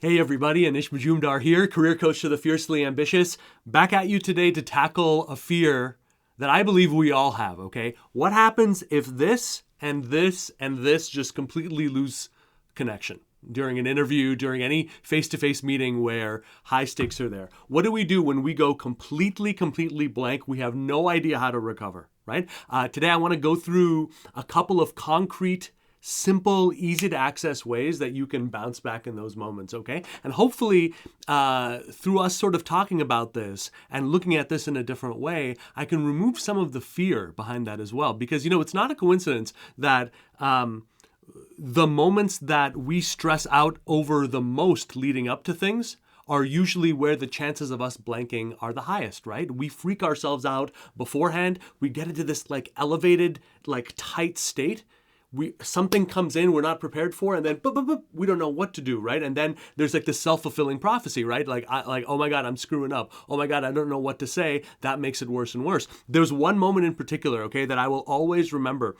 Hey everybody, Anish Majumdar here, career coach to the fiercely ambitious. Back at you today to tackle a fear that I believe we all have, okay? What happens if this and this and this just completely lose connection during an interview, during any face-to-face meeting where high stakes are there? What do we do when we go completely blank? We have no idea how to recover, right? Today I want to go through a couple of concrete, simple, easy to access ways that you can bounce back in those moments, okay? And hopefully through us sort of talking about this and looking at this in a different way, I can remove some of the fear behind that as well. Because, it's not a coincidence that the moments that we stress out over the most leading up to things are usually where the chances of us blanking are the highest, right? We freak ourselves out beforehand. We get into this elevated, tight state. Something comes in we're not prepared for, and then boop, boop, boop, we don't know what to do, right? And then there's this self-fulfilling prophecy, right? Oh my God, I'm screwing up. Oh my God, I don't know what to say. That makes it worse and worse. There's one moment in particular, okay, that I will always remember.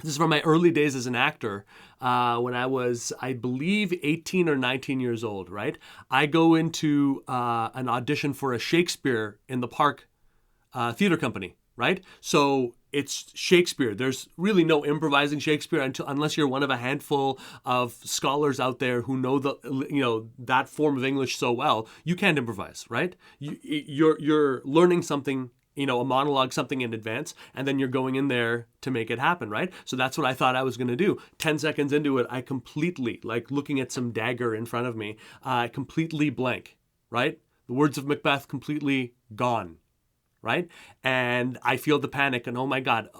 This is from my early days as an actor, when I was, I believe, 18 or 19 years old, right? I go into an audition for a Shakespeare in the Park theater company, right? So it's Shakespeare. There's really no improvising Shakespeare unless you're one of a handful of scholars out there who know that form of English so well. You can't improvise, right? You're learning something, a monologue, something in advance, and then you're going in there to make it happen, right? So that's what I thought I was going to do. 10 seconds into it, I completely, looking at some dagger in front of me, completely blank, right? The words of Macbeth completely gone. Right? And I feel the panic and oh my God,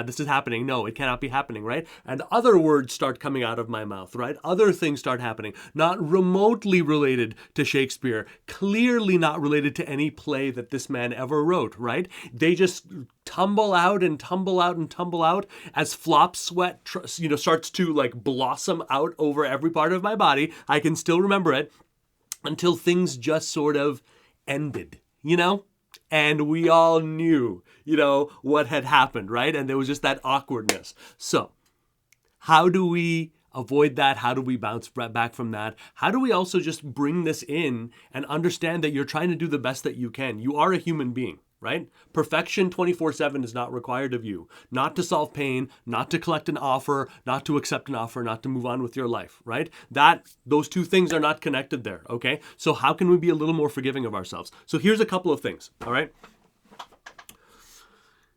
this is happening. No, it cannot be happening, right? And other words start coming out of my mouth, right? Other things start happening, not remotely related to Shakespeare, clearly not related to any play that this man ever wrote, right? They just tumble out and tumble out and tumble out as flop sweat, starts to blossom out over every part of my body. I can still remember it until things just sort of ended, And we all knew, what had happened, right? And there was just that awkwardness. So how do we avoid that? How do we bounce back from that? How do we also just bring this in and understand that you're trying to do the best that you can? You are a human being, right? Perfection 24/7 is not required of you. Not to solve pain, not to collect an offer, not to accept an offer, not to move on with your life, right? Those two things are not connected there, okay? So how can we be a little more forgiving of ourselves? So here's a couple of things, all right?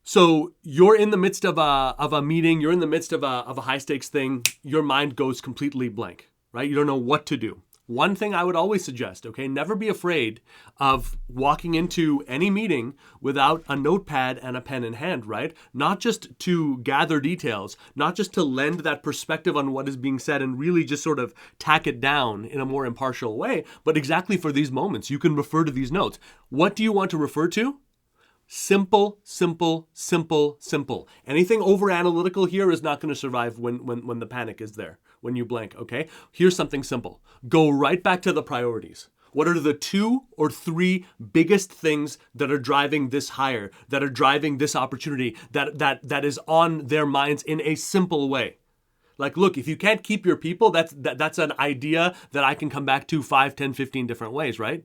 So you're in the midst of a meeting, you're in the midst of a high stakes thing, your mind goes completely blank, right? You don't know what to do. One thing I would always suggest, okay, never be afraid of walking into any meeting without a notepad and a pen in hand, right? Not just to gather details, not just to lend that perspective on what is being said and really just sort of tack it down in a more impartial way, but exactly for these moments, you can refer to these notes. What do you want to refer to? Simple, simple, simple, simple. Anything over analytical here is not going to survive when the panic is there, when you blank, okay? Here's something simple. Go right back to the priorities. What are the 2 or 3 biggest things that are driving this hire, that are driving this opportunity, that is on their minds in a simple way? Look, if you can't keep your people, that's an idea that I can come back to 5, 10, 15 different ways, right?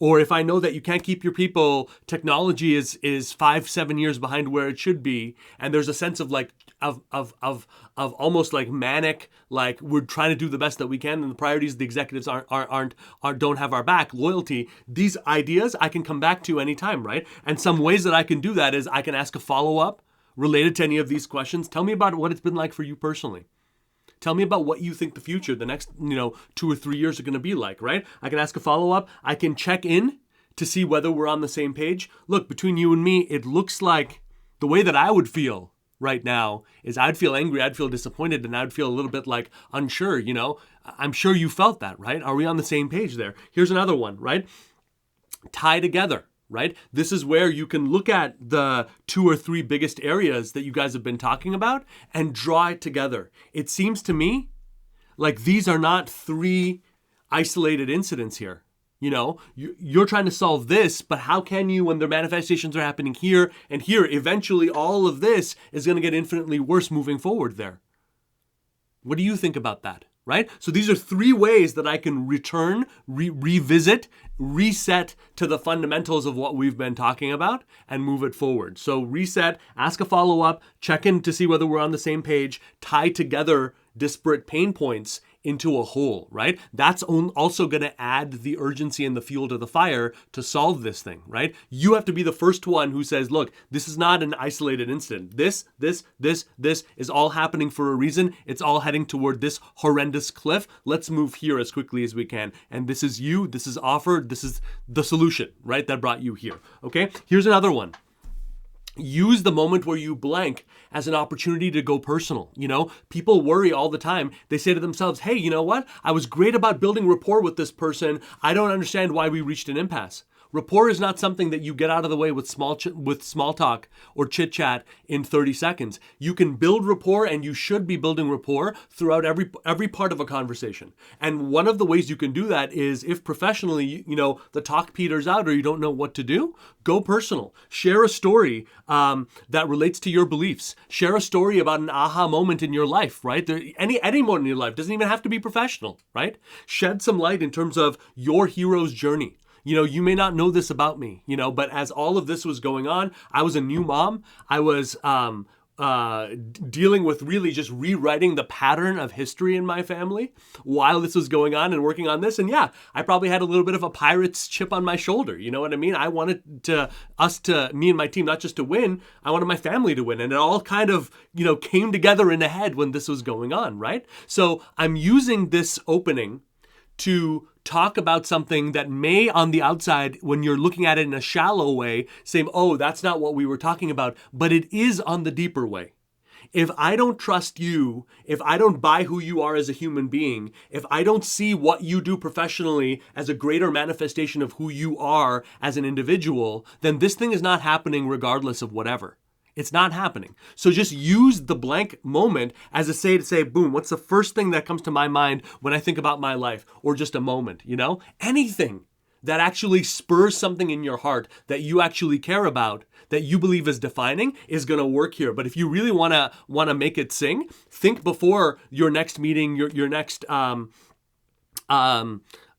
Or if I know that you can't keep your people, technology is 5, 7 years behind where it should be, and there's a sense of almost manic, we're trying to do the best that we can, and the priorities the executives don't have our back, loyalty. These ideas I can come back to anytime, right? And some ways that I can do that is I can ask a follow-up related to any of these questions. Tell me about what it's been like for you personally. Tell me about what you think the future, the next, 2 or 3 years are going to be like, right? I can ask a follow-up. I can check in to see whether we're on the same page. Look, between you and me, it looks like the way that I would feel right now is I'd feel angry, I'd feel disappointed, and I'd feel a little bit unsure, I'm sure you felt that, right? Are we on the same page there? Here's another one, right? Tie together. Right? This is where you can look at the 2 or 3 biggest areas that you guys have been talking about and draw it together. It seems to me like these are not 3 isolated incidents here. You're trying to solve this, but how can you, when the manifestations are happening here and here, eventually all of this is going to get infinitely worse moving forward there. What do you think about that? right? So these are 3 ways that I can return, revisit, reset to the fundamentals of what we've been talking about and move it forward. So reset, ask a follow-up, check in to see whether we're on the same page, tie together disparate pain points into a whole, right? That's also going to add the urgency and the fuel to the fire to solve this thing, right? You have to be the first one who says, look, this is not an isolated incident. This is all happening for a reason. It's all heading toward this horrendous cliff. Let's move here as quickly as we can. And this is you, this is offered, this is the solution, right? That brought you here, okay? Here's another one. Use the moment where you blank as an opportunity to go personal. People worry all the time. They say to themselves, hey, you know what? I was great about building rapport with this person. I don't understand why we reached an impasse. Rapport is not something that you get out of the way with small talk or chit chat in 30 seconds. You can build rapport, and you should be building rapport throughout every part of a conversation. And one of the ways you can do that is if professionally, the talk peters out or you don't know what to do, go personal. Share a story that relates to your beliefs. Share a story about an aha moment in your life, right? Any moment in your life doesn't even have to be professional, right? Shed some light in terms of your hero's journey. You may not know this about me, but as all of this was going on, I was a new mom. I was dealing with really just rewriting the pattern of history in my family while this was going on and working on this. And yeah, I probably had a little bit of a pirate's chip on my shoulder. You know what I mean? I wanted me and my team, not just to win, I wanted my family to win. And it all kind of, came together in the head when this was going on, right? So I'm using this opening to talk about something that may on the outside, when you're looking at it in a shallow way, say, oh, that's not what we were talking about, but it is on the deeper way. If I don't trust you, if I don't buy who you are as a human being, if I don't see what you do professionally as a greater manifestation of who you are as an individual, then this thing is not happening regardless of whatever. It's not happening. So just use the blank moment as a say to say, boom, what's the first thing that comes to my mind when I think about my life, or just a moment, Anything that actually spurs something in your heart that you actually care about, that you believe is defining, is going to work here. But if you really want to make it sing, think before your next meeting, your next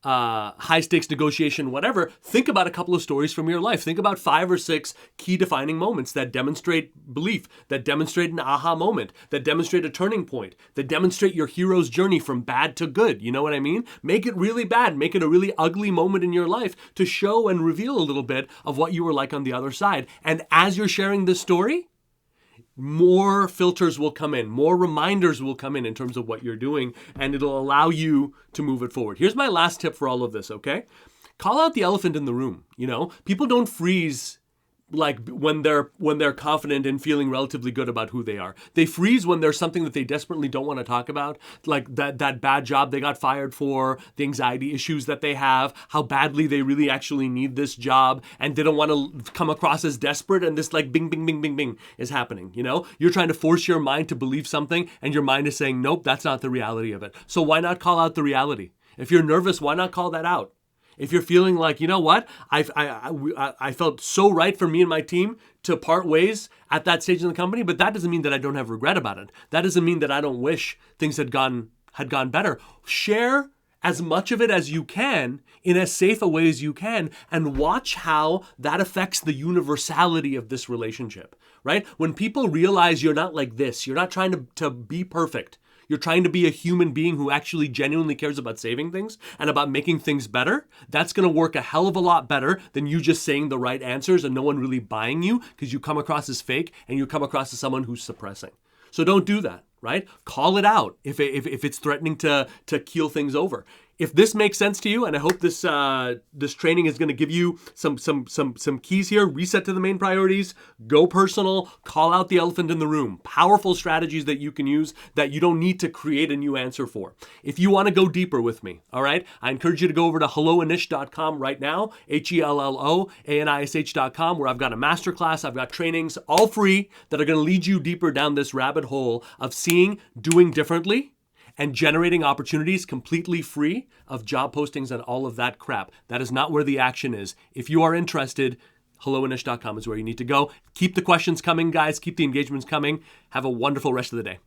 high stakes negotiation, whatever, think about a couple of stories from your life. Think about 5 or 6 key defining moments that demonstrate belief, that demonstrate an aha moment, that demonstrate a turning point, that demonstrate your hero's journey from bad to good. You know what I mean? Make it really bad. Make it a really ugly moment in your life to show and reveal a little bit of what you were like on the other side. And as you're sharing this story, more filters will come in, more reminders will come in terms of what you're doing, and it'll allow you to move it forward. Here's my last tip for all of this, okay? Call out the elephant in the room. People don't freeze like when they're confident and feeling relatively good about who they are. They freeze when there's something that they desperately don't want to talk about, like that bad job they got fired for, the anxiety issues that they have, how badly they really actually need this job, and they don't want to come across as desperate, and this like bing, bing, bing, bing, bing is happening, You're trying to force your mind to believe something, and your mind is saying, nope, that's not the reality of it. So why not call out the reality? If you're nervous, why not call that out? If you're feeling like, you know what, I felt so right for me and my team to part ways at that stage in the company, but that doesn't mean that I don't have regret about it. That doesn't mean that I don't wish things had gone better. Share as much of it as you can in as safe a way as you can, and watch how that affects the universality of this relationship, right? When people realize you're not like this, you're not trying to be perfect. You're trying to be a human being who actually genuinely cares about saving things and about making things better. That's going to work a hell of a lot better than you just saying the right answers and no one really buying you, because you come across as fake and you come across as someone who's suppressing. So don't do that, right? Call it out if it's threatening to keel things over. If this makes sense to you, and I hope this training is going to give you some keys here, reset to the main priorities, go personal, call out the elephant in the room, powerful strategies that you can use that you don't need to create a new answer for. If you want to go deeper with me, all right, I encourage you to go over to helloanish.com right now, HELLOANISH.com, where I've got a masterclass, I've got trainings, all free, that are going to lead you deeper down this rabbit hole of seeing, doing differently, and generating opportunities completely free of job postings and all of that crap. That is not where the action is. If you are interested, helloanish.com is where you need to go. Keep the questions coming, guys. Keep the engagements coming. Have a wonderful rest of the day.